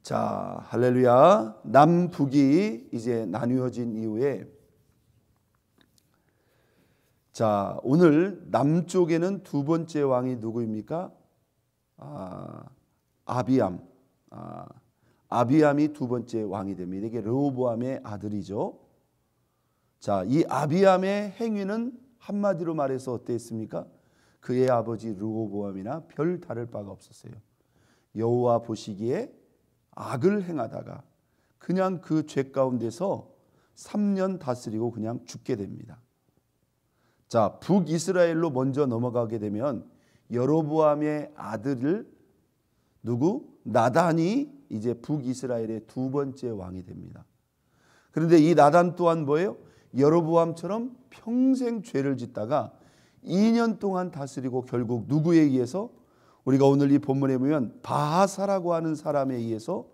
자, 할렐루야. 남북이 이제 나뉘어진 이후에 자, 오늘 남쪽에는 두 번째 왕이 누구입니까? 아비암. 아비암이 두 번째 왕이 됩니다. 이게 르호보암의 아들이죠. 자, 이 아비암의 행위는 한마디로 말해서 어땠습니까? 그의 아버지 르호보암이나 별 다를 바가 없었어요. 여호와 보시기에 악을 행하다가 그냥 그 죄 가운데서 3년 다스리고 그냥 죽게 됩니다. 자, 북이스라엘로 먼저 넘어가게 되면 여로보암의 아들을 누구? 나단이 이제 북이스라엘의 두 번째 왕이 됩니다. 그런데 이 나단 또한 뭐예요? 여로보암처럼 평생 죄를 짓다가 2년 동안 다스리고 결국 누구에 의해서? 우리가 오늘 이 본문에 보면 바하사라고 하는 사람에 의해서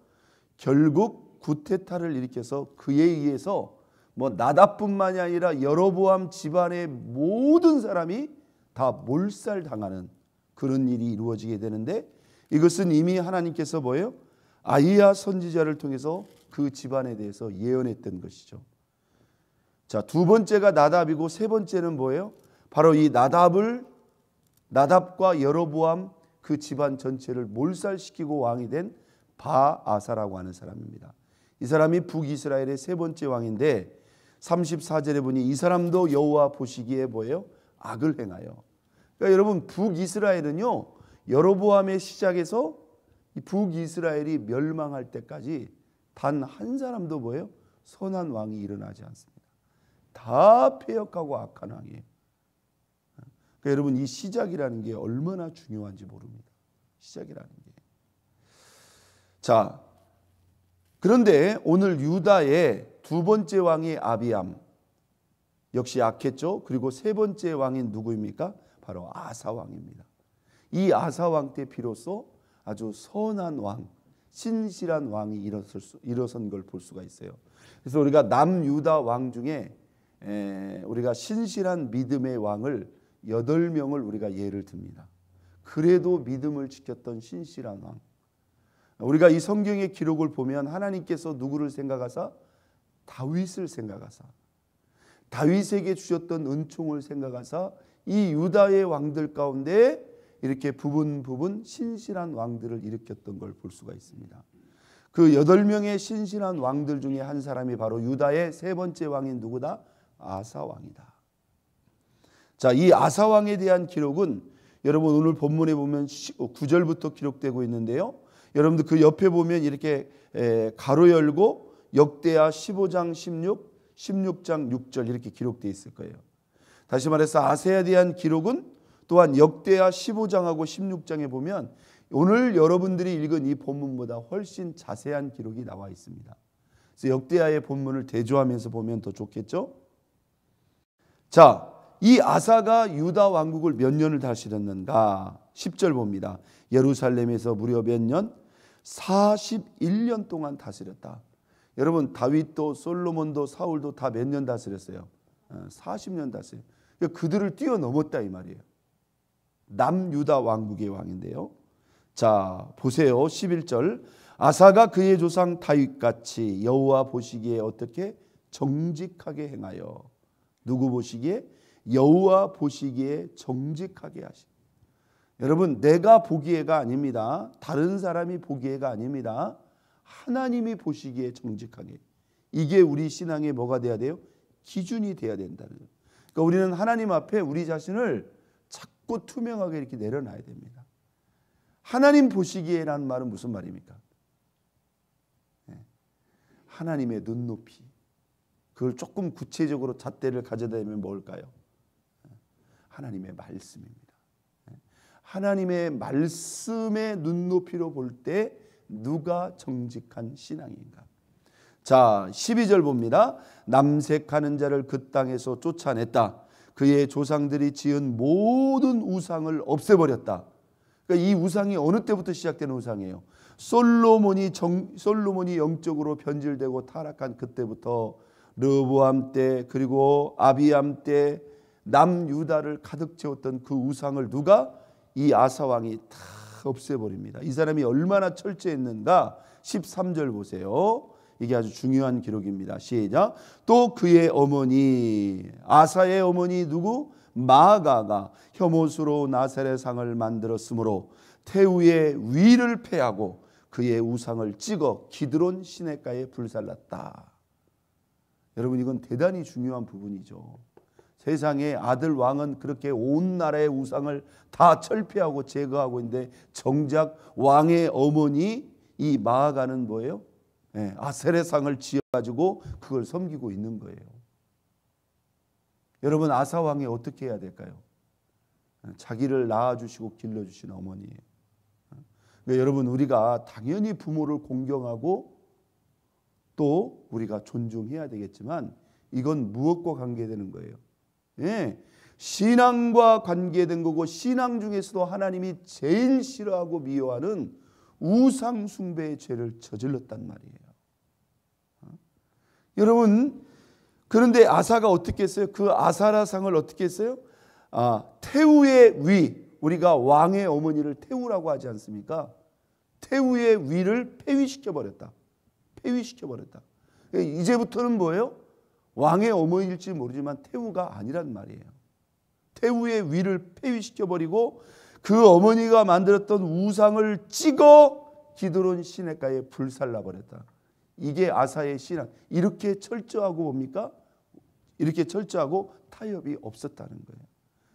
결국 구테타를 일으켜서 그에 의해서 나답뿐만이 아니라 여로보암 집안의 모든 사람이 다 몰살당하는 그런 일이 이루어지게 되는데, 이것은 이미 하나님께서 뭐예요? 아히야 선지자를 통해서 그 집안에 대해서 예언했던 것이죠. 자, 두 번째가 나답이고 세 번째는 뭐예요? 바로 이 나답과 여로보암 그 집안 전체를 몰살시키고 왕이 된 바아사라고 하는 사람입니다. 이 사람이 북이스라엘의 세 번째 왕인데 34절에 보니 이 사람도 여호와 보시기에 뭐예요? 악을 행하여. 그러니까 여러분, 북이스라엘은요, 여로보암의 시작에서 이 북이스라엘이 멸망할 때까지 단 한 사람도 뭐예요? 선한 왕이 일어나지 않습니다. 다 패역하고 악한 왕이에요. 그러니까 여러분, 이 시작이라는 게 얼마나 중요한지 모릅니다. 시작이라는 게. 자, 그런데 오늘 유다의 두 번째 왕이 아비암, 역시 악했죠. 그리고 세 번째 왕인 누구입니까? 바로 아사 왕입니다. 이 아사 왕 때 비로소 아주 선한 왕, 신실한 왕이 일어선 걸 볼 수가 있어요. 그래서 우리가 남유다 왕 중에 우리가 신실한 믿음의 왕을 8명을 우리가 예를 듭니다. 그래도 믿음을 지켰던 신실한 왕. 우리가 이 성경의 기록을 보면 하나님께서 누구를 생각하사? 다윗을 생각하사, 다윗에게 주셨던 은총을 생각하사 이 유다의 왕들 가운데 이렇게 부분 신실한 왕들을 일으켰던 걸 볼 수가 있습니다. 그 8명의 신실한 왕들 중에 한 사람이 바로 유다의 세 번째 왕인 누구다? 아사 왕이다. 자, 이 아사 왕에 대한 기록은 여러분 오늘 본문에 보면 9절부터 기록되고 있는데요. 여러분들 그 옆에 보면 이렇게 가로 열고 역대하 15장 16, 16장 6절 이렇게 기록되어 있을 거예요. 다시 말해서 아사에 대한 기록은 또한 역대하 15장하고 16장에 보면 오늘 여러분들이 읽은 이 본문보다 훨씬 자세한 기록이 나와 있습니다. 그래서 역대하의 본문을 대조하면서 보면 더 좋겠죠? 자, 이 아사가 유다 왕국을 몇 년을 다스렸는가? 10절 봅니다. 예루살렘에서 무려 몇 년? 41년 동안 다스렸다. 여러분, 다윗도 솔로몬도 사울도 다 몇 년 다스렸어요? 40년 다스렸어요. 그들을 뛰어넘었다 이 말이에요. 남유다 왕국의 왕인데요. 자, 보세요. 11절. 아사가 그의 조상 다윗같이 여호와 보시기에 어떻게? 정직하게 행하여. 누구 보시기에? 여호와 보시기에 정직하게 하시. 여러분, 내가 보기에가 아닙니다. 다른 사람이 보기에가 아닙니다. 하나님이 보시기에 정직하게. 이게 우리 신앙의 뭐가 돼야 돼요? 기준이 돼야 된다는 거예요. 그러니까 우리는 하나님 앞에 우리 자신을 자꾸 투명하게 이렇게 내려놔야 됩니다. 하나님 보시기에라는 말은 무슨 말입니까? 하나님의 눈높이. 그걸 조금 구체적으로 잣대를 가져다 대면 뭘까요? 하나님의 말씀입니다. 하나님의 말씀의 눈높이로 볼 때 누가 정직한 신앙인가? 자, 12절 봅니다. 남색하는 자를 그 땅에서 쫓아냈다. 그의 조상들이 지은 모든 우상을 없애버렸다. 그러니까 이 우상이 어느 때부터 시작되는 우상이에요? 솔로몬이 영적으로 변질되고 타락한 그때부터 르호보암 때 그리고 아비암 때 남유다를 가득 채웠던 그 우상을 누가? 이 아사 왕이 다 없애버립니다. 이 사람이 얼마나 철저했는가? 13절 보세요. 이게 아주 중요한 기록입니다. 시작. 또 그의 어머니 아사의 어머니 누구? 마아가가 혐오스러운 아셀의 상을 만들었으므로 태우의 위를 패하고 그의 우상을 찍어 기드론 시냇가에 불살랐다. 여러분 이건 대단히 중요한 부분이죠. 세상에 아들 왕은 그렇게 온 나라의 우상을 다 철폐하고 제거하고 있는데 정작 왕의 어머니 이 마아가는 뭐예요? 아셀의 상을 지어가지고 그걸 섬기고 있는 거예요. 여러분 아사 왕이 어떻게 해야 될까요? 자기를 낳아주시고 길러주신 어머니예요. 그러니까 여러분 우리가 당연히 부모를 공경하고 또 우리가 존중해야 되겠지만 이건 무엇과 관계되는 거예요? 신앙과 관계된 거고 신앙 중에서도 하나님이 제일 싫어하고 미워하는 우상 숭배의 죄를 저질렀단 말이에요. 여러분 그런데 아사가 어떻게 했어요? 그 아사라상을 어떻게 했어요? 태우의 위, 우리가 왕의 어머니를 태우라고 하지 않습니까? 태우의 위를 폐위시켜버렸다. 폐위시켜버렸다. 이제부터는 뭐예요? 왕의 어머니일지 모르지만 태우가 아니란 말이에요. 태우의 위를 폐위시켜버리고 그 어머니가 만들었던 우상을 찍어 기드론 시냇가에 불살라버렸다. 이게 아사의 신앙. 이렇게 철저하고 뭡니까? 이렇게 철저하고 타협이 없었다는 거예요.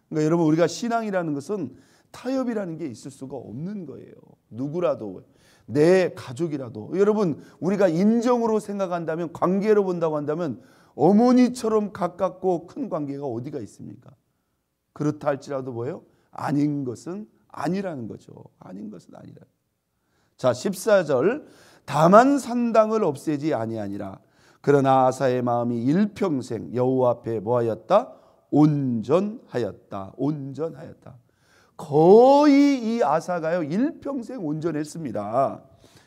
그러니까 여러분 우리가 신앙이라는 것은 타협이라는 게 있을 수가 없는 거예요. 누구라도 내 가족이라도 여러분 우리가 인정으로 생각한다면 관계로 본다고 한다면 어머니처럼 가깝고 큰 관계가 어디가 있습니까? 그렇다 할지라도 뭐예요? 아닌 것은 아니라는 거죠. 아닌 것은 아니라. 자 14절 다만 산당을 없애지 아니하니라. 그러나 아사의 마음이 일평생 여호와 앞에 뭐하였다? 온전하였다. 온전하였다. 거의 이 아사가요 일평생 온전했습니다.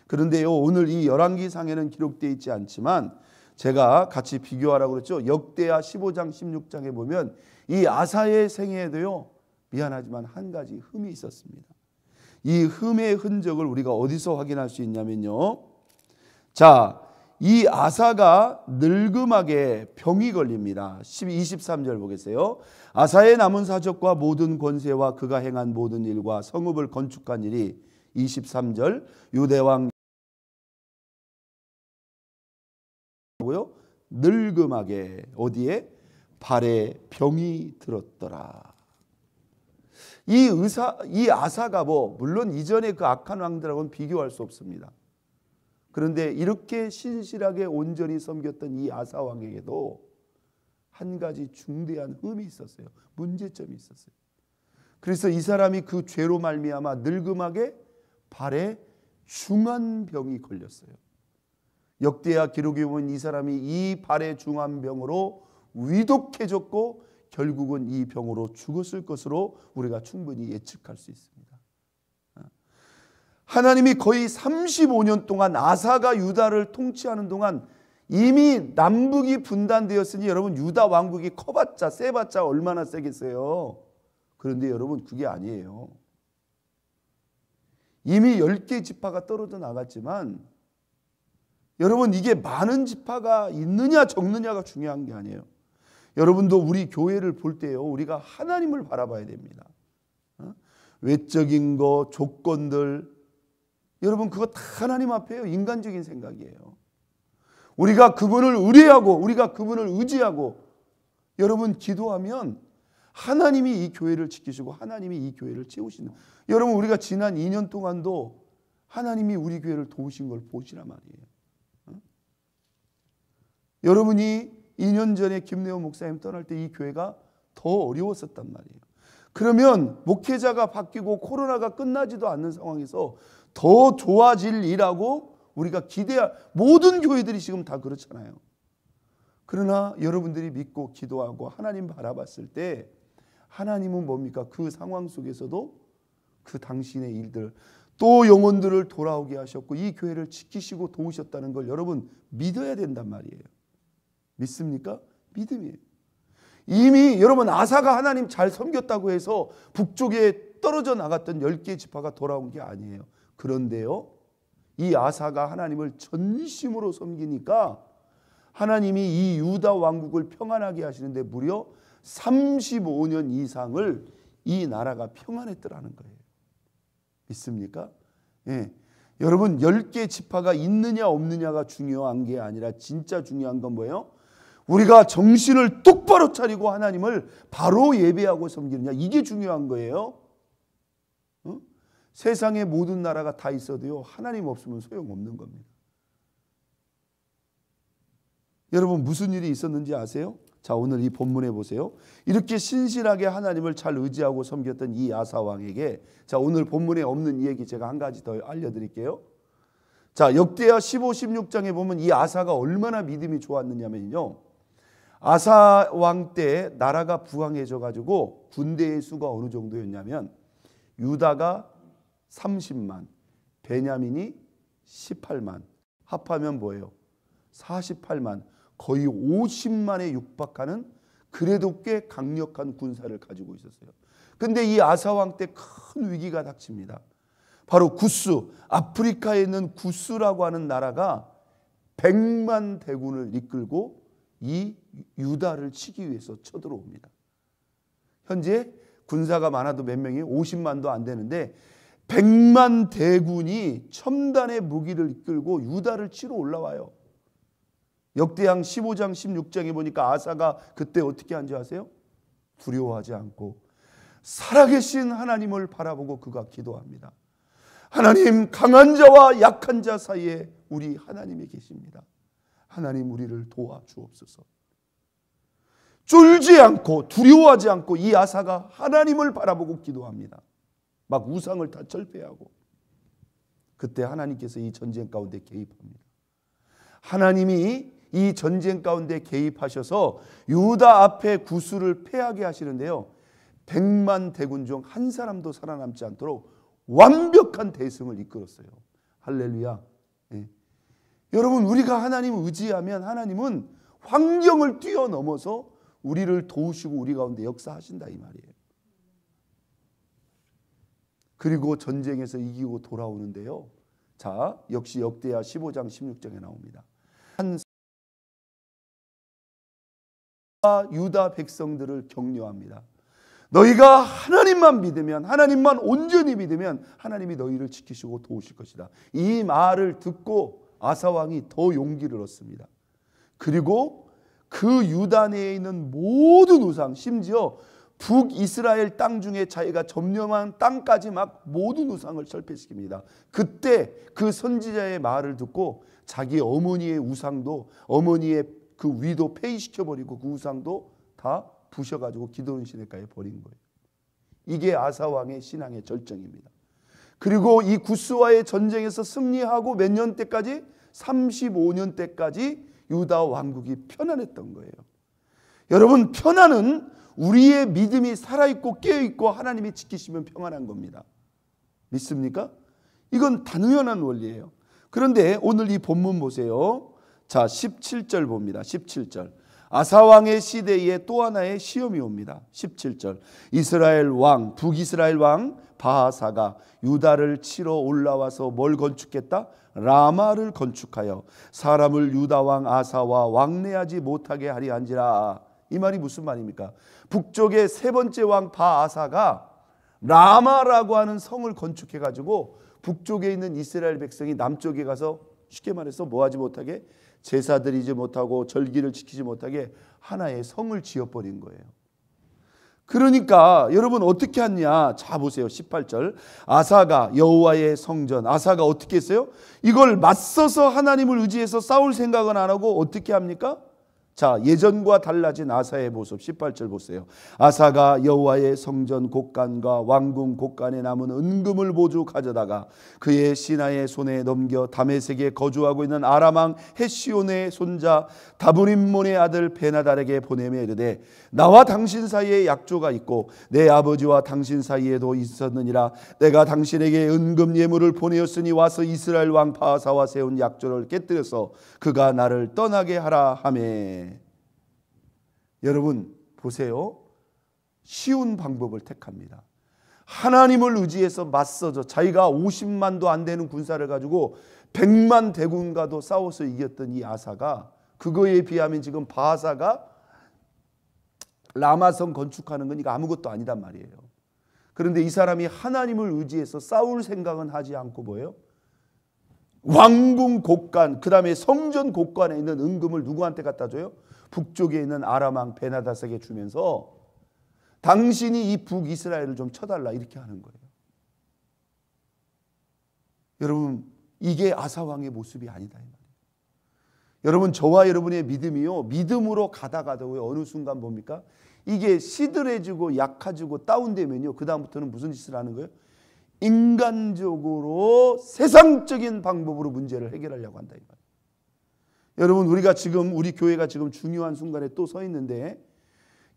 그런데요 오늘 이 열왕기상에는 기록되어 있지 않지만 제가 같이 비교하라고 그랬죠. 역대하 15장 16장에 보면 이 아사의 생애에도요 미안하지만 한 가지 흠이 있었습니다. 이 흠의 흔적을 우리가 어디서 확인할 수 있냐면요. 자, 이 아사가 늙음하게 병이 걸립니다. 23절 보겠어요. 아사의 남은 사적과 모든 권세와 그가 행한 모든 일과 성읍을 건축한 일이 23절 유대왕 늙음하게 어디에? 발에 병이 들었더라. 이 아사가 물론 이전의 그 악한 왕들하고는 비교할 수 없습니다. 그런데 이렇게 신실하게 온전히 섬겼던 이 아사 왕에게도 한 가지 중대한 흠이 있었어요. 문제점이 있었어요. 그래서 이 사람이 그 죄로 말미암아 늙음하게 발에 중한 병이 걸렸어요. 역대하 기록에 보면 이 사람이 이 발의 중한 병으로 위독해졌고 결국은 이 병으로 죽었을 것으로 우리가 충분히 예측할 수 있습니다. 하나님이 거의 35년 동안 아사가 유다를 통치하는 동안 이미 남북이 분단되었으니 여러분 유다 왕국이 커봤자 세봤자 얼마나 세겠어요. 그런데 여러분 그게 아니에요. 이미 10개 지파가 떨어져 나갔지만 여러분 이게 많은 지파가 있느냐 적느냐가 중요한 게 아니에요. 여러분도 우리 교회를 볼 때요 우리가 하나님을 바라봐야 됩니다. 외적인 거 조건들 여러분 그거 다 하나님 앞에요. 인간적인 생각이에요. 우리가 그분을 의뢰하고 우리가 그분을 의지하고 여러분 기도하면 하나님이 이 교회를 지키시고 하나님이 이 교회를 채우시는 여러분 우리가 지난 2년 동안도 하나님이 우리 교회를 도우신 걸 보시란 말이에요. 여러분이 2년 전에 김내호 목사님 떠날 때 이 교회가 더 어려웠었단 말이에요. 그러면 목회자가 바뀌고 코로나가 끝나지도 않는 상황에서 더 좋아질 일하고 우리가 기대할 모든 교회들이 지금 다 그렇잖아요. 그러나 여러분들이 믿고 기도하고 하나님 바라봤을 때 하나님은 뭡니까? 그 상황 속에서도 그 당신의 일들 또 영혼들을 돌아오게 하셨고 이 교회를 지키시고 도우셨다는 걸 여러분 믿어야 된단 말이에요. 믿습니까? 믿음이에요. 이미 여러분 아사가 하나님 잘 섬겼다고 해서 북쪽에 떨어져 나갔던 10개 지파가 돌아온 게 아니에요. 그런데요 이 아사가 하나님을 전심으로 섬기니까 하나님이 이 유다 왕국을 평안하게 하시는데 무려 35년 이상을 이 나라가 평안했더라는 거예요. 믿습니까? 예. 여러분 10개 지파가 있느냐 없느냐가 중요한 게 아니라 진짜 중요한 건 뭐예요? 우리가 정신을 똑바로 차리고 하나님을 바로 예배하고 섬기느냐, 이게 중요한 거예요. 세상의 모든 나라가 다 있어도요, 하나님 없으면 소용없는 겁니다. 여러분 무슨 일이 있었는지 아세요? 자, 오늘 이 본문에 보세요. 이렇게 신실하게 하나님을 잘 의지하고 섬겼던 이 아사 왕에게, 자, 오늘 본문에 없는 이 얘기 제가 한 가지 더 알려드릴게요. 자, 역대하 15, 16장에 보면 이 아사가 얼마나 믿음이 좋았느냐면요, 아사 왕 때 나라가 부강해져 가지고 군대의 수가 어느 정도였냐면 유다가 30만, 베냐민이 18만, 합하면 뭐예요? 48만, 거의 50만에 육박하는 그래도 꽤 강력한 군사를 가지고 있었어요. 근데 이 아사 왕 때 큰 위기가 닥칩니다. 바로 구스, 아프리카에 있는 구스라고 하는 나라가 100만 대군을 이끌고 이 유다를 치기 위해서 쳐들어옵니다. 현재 군사가 많아도 몇 명이 50만도 안 되는데 100만 대군이 첨단의 무기를 이끌고 유다를 치러 올라와요. 역대상 15장 16장에 보니까 아사가 그때 어떻게 한지 아세요? 두려워하지 않고 살아계신 하나님을 바라보고 그가 기도합니다. 하나님, 강한 자와 약한 자 사이에 우리 하나님이 계십니다. 하나님, 우리를 도와주옵소서. 쫄지 않고 두려워하지 않고 이 아사가 하나님을 바라보고 기도합니다. 막 우상을 다 철폐하고. 그때 하나님께서 이 전쟁 가운데 개입합니다. 하나님이 이 전쟁 가운데 개입하셔서 유다 앞에 구스를 패하게 하시는데요, 100만 대군 중 한 사람도 살아남지 않도록 완벽한 대승을 이끌었어요. 할렐루야. 네. 여러분, 우리가 하나님을 의지하면 하나님은 환경을 뛰어넘어서 우리를 도우시고 우리 가운데 역사하신다, 이 말이에요. 그리고 전쟁에서 이기고 돌아오는데요, 자, 역시 역대하 15장 16장에 나옵니다. 유다 백성들을 격려합니다. 너희가 하나님만 믿으면, 하나님만 온전히 믿으면 하나님이 너희를 지키시고 도우실 것이다. 이 말을 듣고 아사 왕이 더 용기를 얻습니다. 그리고 그 유다 내에 있는 모든 우상, 심지어 북이스라엘 땅 중에 자기가 점령한 땅까지 막 모든 우상을 철폐시킵니다. 그때 그 선지자의 말을 듣고 자기 어머니의 우상도, 어머니의 그 위도 폐위시켜버리고 그 우상도 다 부셔가지고 기드온 시내가에 버린 거예요. 이게 아사 왕의 신앙의 절정입니다. 그리고 이 구스와의 전쟁에서 승리하고 몇 년 때까지? 35년 때까지 유다 왕국이 편안했던 거예요. 여러분, 편안은 우리의 믿음이 살아있고 깨어있고 하나님이 지키시면 평안한 겁니다. 믿습니까? 이건 당연한 원리예요. 그런데 오늘 이 본문 보세요. 자, 17절 봅니다. 17절. 아사왕의 시대에 또 하나의 시험이 옵니다. 17절. 이스라엘 왕, 북이스라엘 왕 바하사가 유다를 치러 올라와서 뭘 건축했다? 라마를 건축하여 사람을 유다 왕 아사와 왕래하지 못하게 하리 한지라. 이 말이 무슨 말입니까? 북쪽의 세 번째 왕 바하사가 라마라고 하는 성을 건축해 가지고 북쪽에 있는 이스라엘 백성이 남쪽에 가서 쉽게 말해서 뭐 하지 못하게, 제사 드리지 못하고 절기를 지키지 못하게 하나의 성을 지어버린 거예요. 그러니까 여러분 어떻게 했냐? 자 보세요. 18절. 아사가 여호와의 성전, 아사가 어떻게 했어요? 이걸 맞서서 하나님을 의지해서 싸울 생각은 안 하고 어떻게 합니까? 자, 예전과 달라진 아사의 모습 18절 보세요. 아사가 여호와의 성전 곳간과 왕궁 곳간에 남은 은금을 모두 가져다가 그의 신하의 손에 넘겨 다메섹에 거주하고 있는 아람 왕 헷시온의 손자 다브림몬의 아들 베나달에게 보내며 이르되 나와 당신 사이에 약조가 있고 내 아버지와 당신 사이에도 있었느니라. 내가 당신에게 은금 예물을 보내었으니 와서 이스라엘 왕 바하사와 세운 약조를 깨뜨려서 그가 나를 떠나게 하라 하매. 여러분 보세요. 쉬운 방법을 택합니다. 하나님을 의지해서 맞서서 자기가 50만도 안 되는 군사를 가지고 100만 대군과도 싸워서 이겼던 이 아사가, 그거에 비하면 지금 바하사가 라마성 건축하는 건 이거 아무것도 아니단 말이에요. 그런데 이 사람이 하나님을 의지해서 싸울 생각은 하지 않고 뭐예요? 왕궁 곳간, 그 다음에 성전 곳간에 있는 은금을 누구한테 갖다 줘요? 북쪽에 있는 아람 왕 베나다스에게 주면서 당신이 이 북이스라엘을 좀 쳐달라, 이렇게 하는 거예요. 여러분, 이게 아사 왕의 모습이 아니다 이 말이에요. 여러분, 저와 여러분의 믿음이요, 믿음으로 가다가도 어느 순간 뭡니까? 이게 시들해지고 약해지고 다운되면요, 그 다음부터는 무슨 짓을 하는 거예요? 인간적으로 세상적인 방법으로 문제를 해결하려고 한다 이 말이에요. 여러분, 우리가 지금, 우리 교회가 지금 중요한 순간에 또 서 있는데,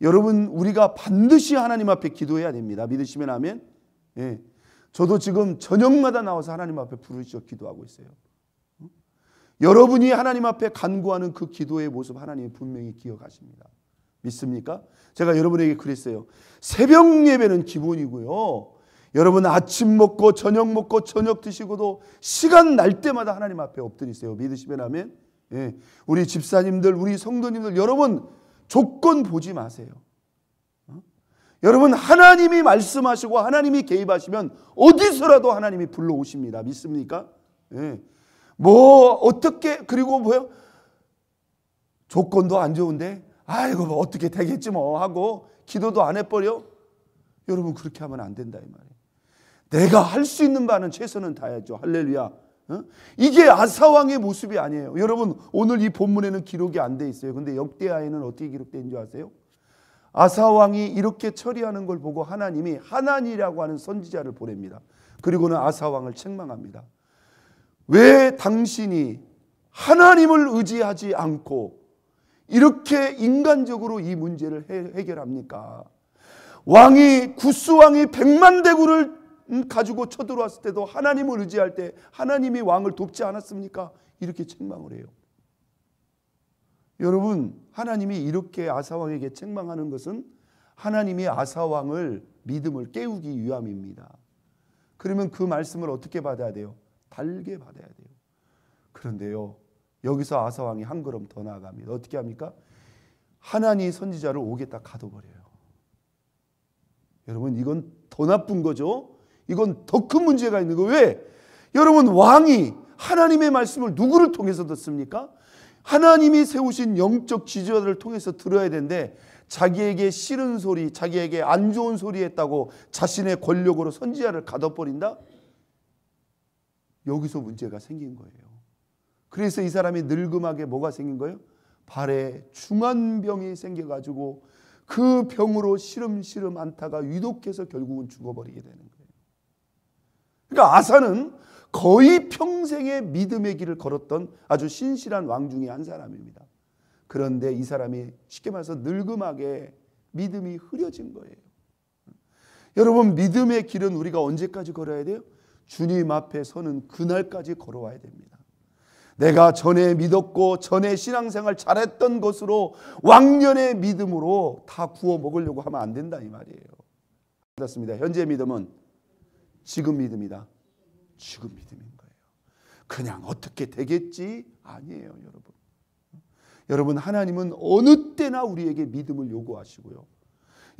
여러분, 우리가 반드시 하나님 앞에 기도해야 됩니다. 믿으시면 아멘. 예. 저도 지금 저녁마다 나와서 하나님 앞에 부르짖어 기도하고 있어요. 여러분이 하나님 앞에 간구하는 그 기도의 모습 하나님이 분명히 기억하십니다. 믿습니까? 제가 여러분에게 그랬어요. 새벽 예배는 기본이고요, 여러분 아침 먹고 저녁 먹고 저녁 드시고도 시간 날 때마다 하나님 앞에 엎드리세요. 믿으시면 아멘. 예. 우리 집사님들, 우리 성도님들, 여러분 조건 보지 마세요. 여러분, 하나님이 말씀하시고 하나님이 개입하시면 어디서라도 하나님이 불러오십니다. 믿습니까? 예. 뭐 어떻게, 그리고 뭐요? 조건도 안 좋은데 아이고 뭐 어떻게 되겠지 뭐 하고 기도도 안 해버려? 여러분, 그렇게 하면 안 된다 이 말이에요. 내가 할 수 있는 바는 최선은 다해야죠. 할렐루야. 이게 아사왕의 모습이 아니에요. 여러분, 오늘 이 본문에는 기록이 안 돼 있어요. 근데 역대하에는 어떻게 기록된 줄 아세요? 아사왕이 이렇게 처리하는 걸 보고 하나님이 하나니라고 하는 선지자를 보냅니다. 그리고는 아사왕을 책망합니다. 왜 당신이 하나님을 의지하지 않고 이렇게 인간적으로 이 문제를 해결합니까? 왕이, 구스왕이 100만 대군을 가지고 쳐들어왔을 때도 하나님을 의지할 때 하나님이 왕을 돕지 않았습니까? 이렇게 책망을 해요. 여러분, 하나님이 이렇게 아사왕에게 책망하는 것은 하나님이 아사왕을 믿음을 깨우기 위함입니다. 그러면 그 말씀을 어떻게 받아야 돼요? 달게 받아야 돼요. 그런데요, 여기서 아사왕이 한 걸음 더 나아갑니다. 어떻게 합니까? 하나니 선지자를 옥에다 가둬버려요. 여러분, 이건 더 나쁜 거죠. 이건 더 큰 문제가 있는 거예요. 왜? 여러분, 왕이 하나님의 말씀을 누구를 통해서 듣습니까? 하나님이 세우신 영적 지도자들을 통해서 들어야 되는데, 자기에게 싫은 소리, 자기에게 안 좋은 소리 했다고 자신의 권력으로 선지자를 가둬버린다? 여기서 문제가 생긴 거예요. 그래서 이 사람이 늙음하게 뭐가 생긴 거예요? 발에 중환병이 생겨가지고 그 병으로 시름시름 앓다가 위독해서 결국은 죽어버리게 되는 거예요. 그러니까 아사는 거의 평생의 믿음의 길을 걸었던 아주 신실한 왕 중에 한 사람입니다. 그런데 이 사람이 쉽게 말해서 늙음하게 믿음이 흐려진 거예요. 여러분, 믿음의 길은 우리가 언제까지 걸어야 돼요? 주님 앞에 서는 그날까지 걸어와야 됩니다. 내가 전에 믿었고 전에 신앙생활 잘했던 것으로 왕년의 믿음으로 다 구워 먹으려고 하면 안 된다 이 말이에요. 그렇습니다. 현재 믿음은 지금 믿음이다. 지금 믿음인 거예요. 그냥 어떻게 되겠지? 아니에요, 여러분. 여러분, 하나님은 어느 때나 우리에게 믿음을 요구하시고요.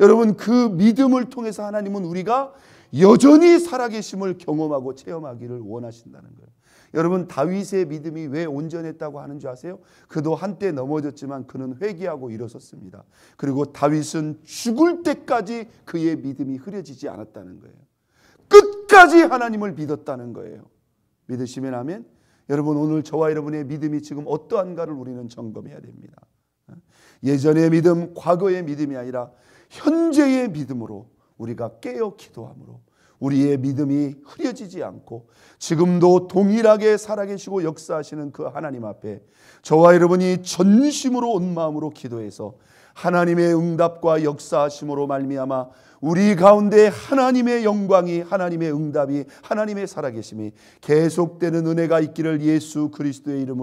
여러분, 그 믿음을 통해서 하나님은 우리가 여전히 살아계심을 경험하고 체험하기를 원하신다는 거예요. 여러분, 다윗의 믿음이 왜 온전했다고 하는 줄 아세요? 그도 한때 넘어졌지만 그는 회개하고 일어섰습니다. 그리고 다윗은 죽을 때까지 그의 믿음이 흐려지지 않았다는 거예요. 끝까지 하나님을 믿었다는 거예요. 믿으시면 아멘. 여러분, 오늘 저와 여러분의 믿음이 지금 어떠한가를 우리는 점검해야 됩니다. 예전의 믿음, 과거의 믿음이 아니라 현재의 믿음으로 우리가 깨어 기도함으로 우리의 믿음이 흐려지지 않고 지금도 동일하게 살아계시고 역사하시는 그 하나님 앞에 저와 여러분이 전심으로 온 마음으로 기도해서 하나님의 응답과 역사하심으로 말미암아 우리 가운데 하나님의 영광이, 하나님의 응답이, 하나님의 살아계심이 계속되는 은혜가 있기를 예수 그리스도의 이름으로